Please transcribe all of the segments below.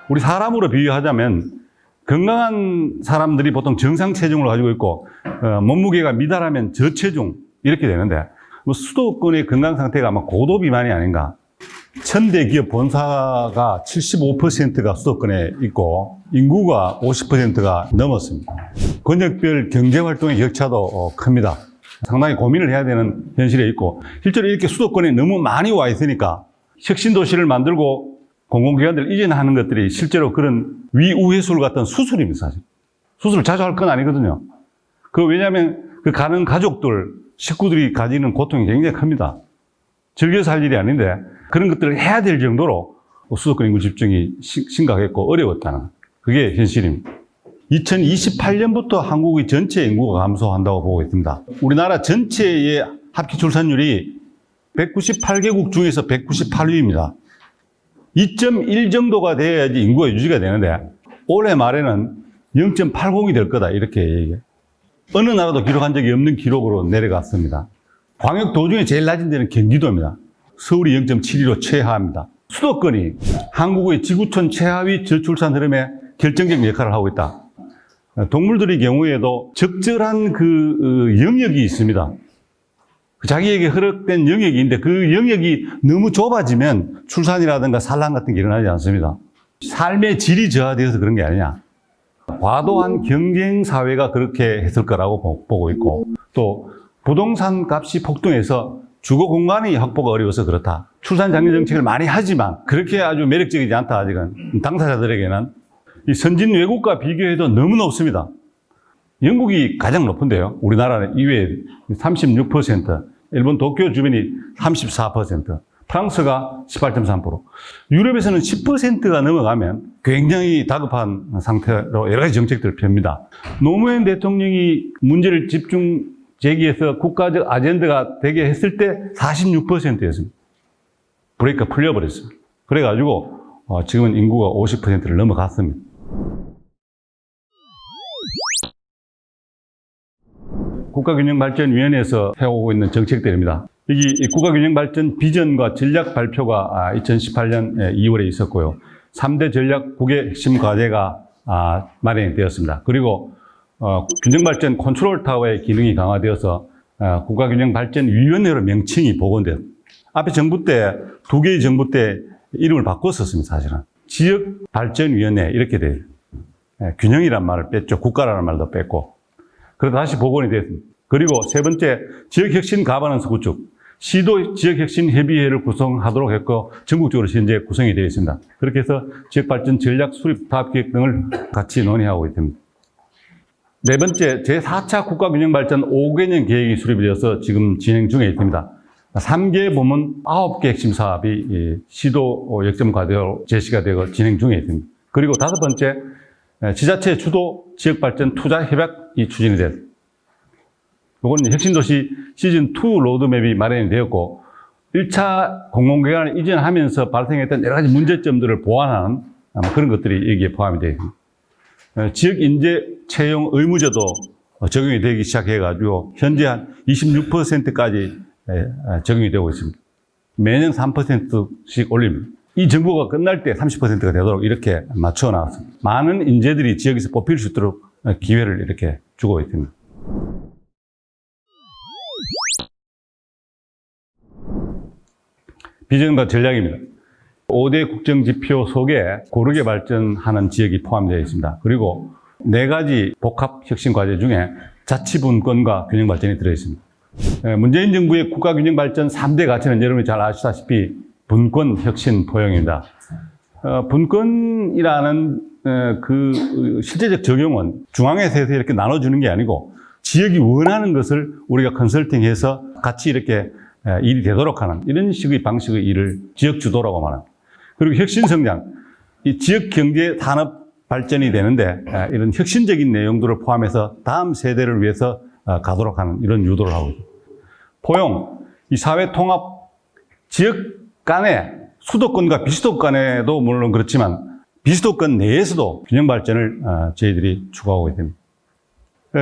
우리 사람으로 비유하자면 건강한 사람들이 보통 정상 체중을 가지고 있고 몸무게가 미달하면 저체중 이렇게 되는데 수도권의 건강 상태가 아마 고도 비만이 아닌가. 1000대 기업 본사가 75%가 수도권에 있고 인구가 50%가 넘었습니다. 권역별 경제활동의 격차도 큽니다. 상당히 고민을 해야 되는 현실에 있고 실제로 이렇게 수도권에 너무 많이 와 있으니까 혁신도시를 만들고 공공기관들 이전하는 것들이 실제로 그런 위우해술 같은 수술입니다. 사실 수술을 자주 할 건 아니거든요. 왜냐하면 그 가는 가족들 식구들이 가지는 고통이 굉장히 큽니다. 즐겨서 할 일이 아닌데 그런 것들을 해야 될 정도로 수도권 인구 집중이 심각했고 어려웠다는 그게 현실입니다. 2028년부터 한국의 전체 인구가 감소한다고 보고 있습니다. 우리나라 전체의 합계 출산율이 198개국 중에서 198위입니다. 2.1 정도가 돼야지 인구가 유지가 되는데 올해 말에는 0.80이 될 거다 이렇게 얘기해요. 어느 나라도 기록한 적이 없는 기록으로 내려갔습니다. 광역도 중에 제일 낮은 데는 경기도입니다. 서울이 0.72로 최하입니다. 수도권이 한국의 지구촌 최하위 저출산 흐름에 결정적인 역할을 하고 있다. 동물들의 경우에도 적절한 영역이 있습니다. 자기에게 허락된 영역이 있는데 그 영역이 너무 좁아지면 출산이라든가 산란 같은 게 일어나지 않습니다. 삶의 질이 저하되어서 그런 게 아니냐. 과도한 경쟁 사회가 그렇게 했을 거라고 보고 있고 또 부동산 값이 폭등해서 주거 공간이 확보가 어려워서 그렇다. 출산 장려 정책을 많이 하지만 그렇게 아주 매력적이지 않다. 아직은 당사자들에게는 이 선진 외국과 비교해도 너무 높습니다. 영국이 가장 높은데요. 우리나라는 이외에 36%, 일본 도쿄 주변이 34%, 프랑스가 18.3%. 유럽에서는 10%가 넘어가면 굉장히 다급한 상태로 여러 가지 정책들을 펴니다. 노무현 대통령이 문제를 집중 제기해서 국가적 아젠다가 되게 했을 때 46%였습니다. 브레이크가 풀려버렸습니다. 그래가지고 지금은 인구가 50%를 넘어갔습니다. 국가균형발전위원회에서 해오고 있는 정책들입니다. 여기 국가균형발전 비전과 전략 발표가 2018년 2월에 있었고요. 3대 전략국의 핵심 과제가 마련이 되었습니다. 그리고 균형발전 컨트롤타워의 기능이 강화되어서 국가균형발전위원회로 명칭이 복원돼요. 앞에 정부 때, 두 개의 정부 때 이름을 바꿨었습니다, 사실은. 지역발전위원회 이렇게 돼요. 균형이란 말을 뺐죠. 국가라는 말도 뺐고. 그래서 다시 복원이 됐습니다. 그리고 세 번째, 지역혁신 가버넌스 구축. 시도 지역혁신협의회를 구성하도록 했고 전국적으로 현재 구성이 되어 있습니다. 그렇게 해서 지역발전 전략 수립 사업계획 등을 같이 논의하고 있습니다. 네 번째, 제4차 국가균형발전 5개년 계획이 수립이 되어서 지금 진행 중에 있습니다. 3개 부문 9개 핵심 사업이 시도 역점 과제로 제시가 되고 진행 중에 있습니다. 그리고 다섯 번째, 지자체 주도 지역발전 투자 협약이 추진이 됐습니다. 이건 혁신도시 시즌2 로드맵이 마련이 되었고 1차 공공기관을 이전하면서 발생했던 여러 가지 문제점들을 보완하는 그런 것들이 여기에 포함이 되어 있습니다. 지역 인재 채용 의무제도 적용이 되기 시작해가지고 현재 한 26%까지 적용이 되고 있습니다. 매년 3%씩 올립니다. 이 정부가 끝날 때 30%가 되도록 이렇게 맞춰 나왔습니다. 많은 인재들이 지역에서 뽑힐 수 있도록 기회를 이렇게 주고 있습니다. 비전과 전략입니다. 5대 국정지표 속에 고르게 발전하는 지역이 포함되어 있습니다. 그리고 4가지 복합혁신과제 중에 자치분권과 균형발전이 들어있습니다. 문재인 정부의 국가균형발전 3대 가치는 여러분이 잘 아시다시피 분권, 혁신, 포용입니다. 분권이라는 그 실제적 적용은 중앙에서 이렇게 나눠주는 게 아니고 지역이 원하는 것을 우리가 컨설팅해서 같이 이렇게 일이 되도록 하는 이런 식의 방식의 일을 지역 주도라고 말합니다. 그리고 혁신 성장, 이 지역 경제 산업 발전이 되는데 이런 혁신적인 내용들을 포함해서 다음 세대를 위해서 가도록 하는 이런 유도를 하고 있습니다. 포용, 이 사회 통합, 지역 간에 수도권과 비수도권 간에도 물론 그렇지만 비수도권 내에서도 균형 발전을 저희들이 추구하고 있습니다.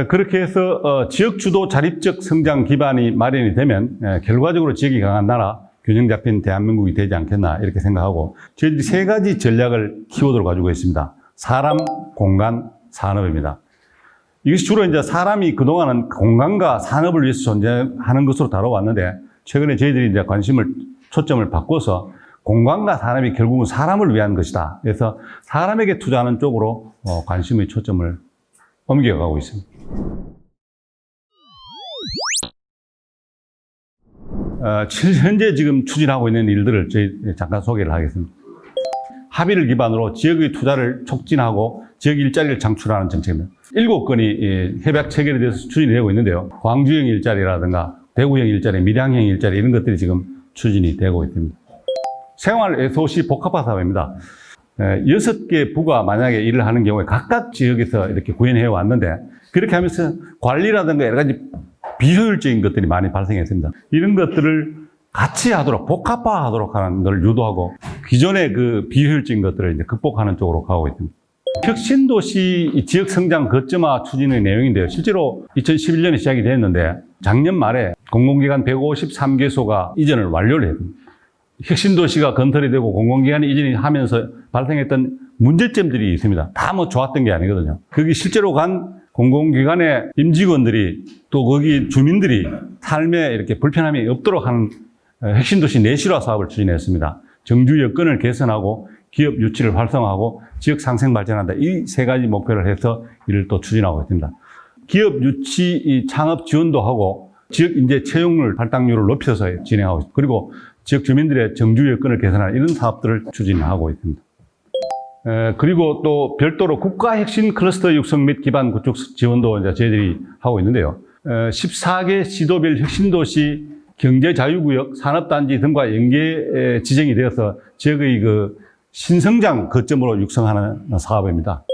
그렇게 해서 지역 주도 자립적 성장 기반이 마련이 되면 결과적으로 지역이 강한 나라, 균형 잡힌 대한민국이 되지 않겠나 이렇게 생각하고 저희들이 세 가지 전략을 키워드로 가지고 있습니다. 사람, 공간, 산업입니다. 이것이 주로 이제 사람이 그동안은 공간과 산업을 위해서 존재하는 것으로 다뤄왔는데 최근에 저희들이 이제 초점을 바꿔서 공간과 산업이 결국은 사람을 위한 것이다. 그래서 사람에게 투자하는 쪽으로 관심의 초점을 옮겨가고 있습니다. 현재 지금 추진하고 있는 일들을 저희 잠깐 소개를 하겠습니다. 합의를 기반으로 지역의 투자를 촉진하고 지역 일자리를 창출하는 정책입니다. 7건이 협약 체결에 대해서 추진이 되고 있는데요. 광주형 일자리라든가 대구형 일자리, 밀양형 일자리 이런 것들이 지금 추진이 되고 있습니다. 생활 SOC 복합화 사업입니다. 6개 부가 만약에 일을 하는 경우에 각각 지역에서 이렇게 구현해 왔는데 그렇게 하면서 관리라든가 여러 가지 비효율적인 것들이 많이 발생했습니다. 이런 것들을 같이 하도록, 복합화하도록 하는 걸 유도하고 기존의 그 비효율적인 것들을 이제 극복하는 쪽으로 가고 있습니다. 혁신도시 지역 성장 거점화 추진의 내용인데요. 실제로 2011년에 시작이 됐는데 작년 말에 공공기관 153개소가 이전을 완료를 했습니다. 혁신도시가 건설이 되고 공공기관이 이전이 하면서 발생했던 문제점들이 있습니다. 다 뭐 좋았던 게 아니거든요. 그게 실제로 간 공공기관의 임직원들이 또 거기 주민들이 삶에 이렇게 불편함이 없도록 하는 혁신도시 내실화 사업을 추진했습니다. 정주 여건을 개선하고 기업 유치를 활성화하고 지역 상생 발전한다. 이 세 가지 목표를 해서 이를 또 추진하고 있습니다. 기업 유치 창업 지원도 하고 지역 인재 채용률 발당률을 높여서 진행하고 있습니다. 그리고 지역 주민들의 정주 여건을 개선하는 이런 사업들을 추진하고 있습니다. 그리고 또 별도로 국가혁신 클러스터 육성 및 기반 구축 지원도 이제 저희들이 하고 있는데요. 14개 시도별 혁신도시 경제자유구역, 산업단지 등과 연계 지정이 되어서 지역의 그 신성장 거점으로 육성하는 사업입니다.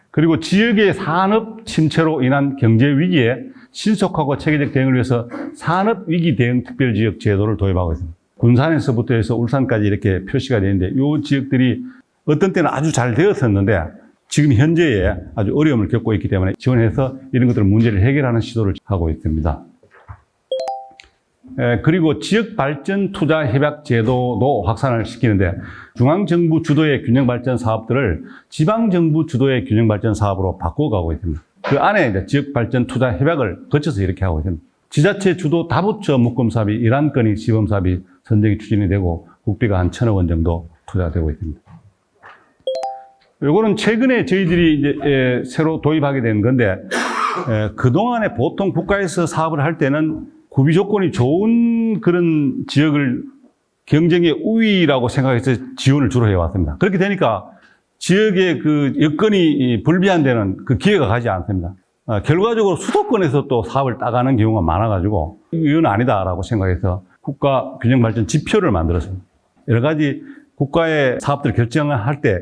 그리고 지역의 산업 침체로 인한 경제 위기에 신속하고 체계적 대응을 위해서 산업위기 대응 특별지역 제도를 도입하고 있습니다. 군산에서부터 해서 울산까지 이렇게 표시가 되는데 이 지역들이 어떤 때는 아주 잘 되었었는데 지금 현재에 아주 어려움을 겪고 있기 때문에 지원해서 이런 것들 문제를 해결하는 시도를 하고 있습니다. 그리고 지역발전투자협약제도도 확산을 시키는데 중앙정부 주도의 균형발전 사업들을 지방정부 주도의 균형발전 사업으로 바꿔가고 있습니다. 그 안에 이제 지역발전투자협약을 거쳐서 이렇게 하고 있습니다. 지자체 주도 다부처 묶음 사업이 11건이 시범 사업이 선정이 추진이 되고 국비가 한 1,000억 원 정도 투자되고 있습니다. 요거는 최근에 저희들이 이제 새로 도입하게 된 건데 그동안에 보통 국가에서 사업을 할 때는 구비 조건이 좋은 그런 지역을 경쟁의 우위라고 생각해서 지원을 주로 해왔습니다. 그렇게 되니까 지역의 그 여건이 불비한 데는 그 기회가 가지 않습니다. 결과적으로 수도권에서 또 사업을 따가는 경우가 많아가지고 이건 아니다라고 생각해서 국가 균형발전 지표를 만들었습니다. 여러 가지 국가의 사업들 결정을 할 때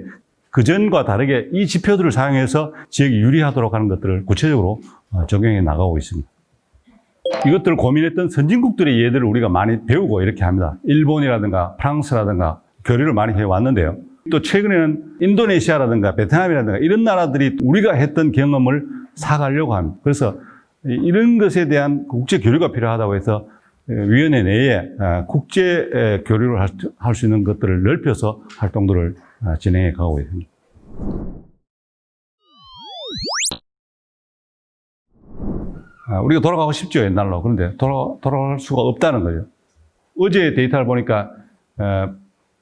그전과 다르게 이 지표들을 사용해서 지역이 유리하도록 하는 것들을 구체적으로 적용해 나가고 있습니다. 이것들을 고민했던 선진국들의 예들을 우리가 많이 배우고 이렇게 합니다. 일본이라든가 프랑스라든가 교류를 많이 해왔는데요. 또 최근에는 인도네시아라든가 베트남이라든가 이런 나라들이 우리가 했던 경험을 사가려고 합니다. 그래서 이런 것에 대한 국제 교류가 필요하다고 해서 위원회 내에 국제 교류를 할 수 있는 것들을 넓혀서 활동들을 진행해 가고 있습니다. 우리가 돌아가고 싶죠, 옛날로. 그런데 돌아갈 수가 없다는 거죠. 어제 데이터를 보니까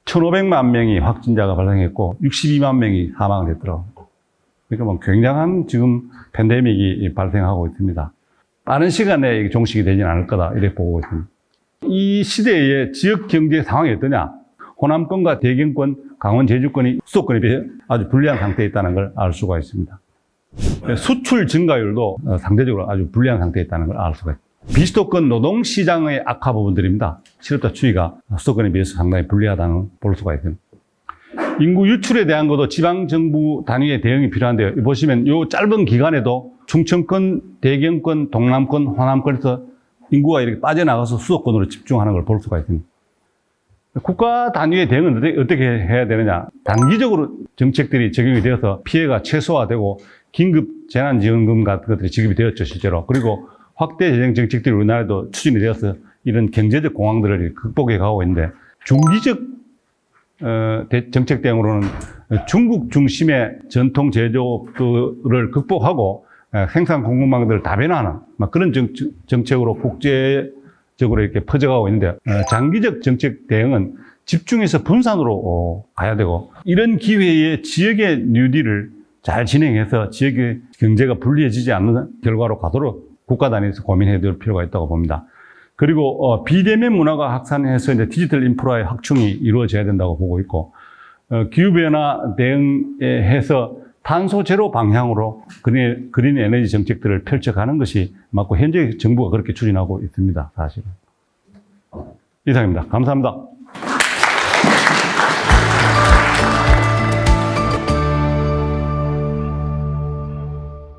1,500만 명이 확진자가 발생했고 62만 명이 사망을 했더라고요. 그러니까 뭐 굉장한 지금 팬데믹이 발생하고 있습니다. 빠른 시간에 종식이 되지는 않을 거다 이렇게 보고 있습니다. 이 시대의 지역 경제 상황이 어떠냐? 호남권과 대경권, 강원 제주권이 수도권에 비해 아주 불리한 상태에 있다는 걸 알 수가 있습니다. 수출 증가율도 상대적으로 아주 불리한 상태에 있다는 걸 알 수가 있습니다. 비수도권 노동시장의 악화 부분들입니다. 실업자 추이가 수도권에 비해서 상당히 불리하다는 걸 볼 수가 있습니다. 인구 유출에 대한 것도 지방정부 단위의 대응이 필요한데요. 보시면 이 짧은 기간에도 충청권, 대경권, 동남권, 호남권에서 인구가 이렇게 빠져나가서 수도권으로 집중하는 걸 볼 수가 있습니다. 국가 단위의 대응은 어떻게 해야 되느냐. 단기적으로 정책들이 적용이 되어서 피해가 최소화되고 긴급 재난지원금 같은 것들이 지급이 되었죠, 실제로. 그리고 확대 재정 정책들이 우리나라에도 추진이 되어서 이런 경제적 공황들을 극복해 가고 있는데, 중기적 정책 대응으로는 중국 중심의 전통 제조업들을 극복하고 생산 공급망들을 다변화하는 그런 정책으로 국제적으로 이렇게 퍼져가고 있는데, 장기적 정책 대응은 집중해서 분산으로 가야 되고, 이런 기회에 지역의 뉴딜을 잘 진행해서 지역의 경제가 불리해지지 않는 결과로 가도록 국가 단위에서 고민해야 될 필요가 있다고 봅니다. 그리고 비대면 문화가 확산해서 이제 디지털 인프라의 확충이 이루어져야 된다고 보고 있고, 기후변화 대응해서 탄소 제로 방향으로 그린 에너지 정책들을 펼쳐가는 것이 맞고, 현재 정부가 그렇게 추진하고 있습니다. 사실은. 이상입니다. 감사합니다.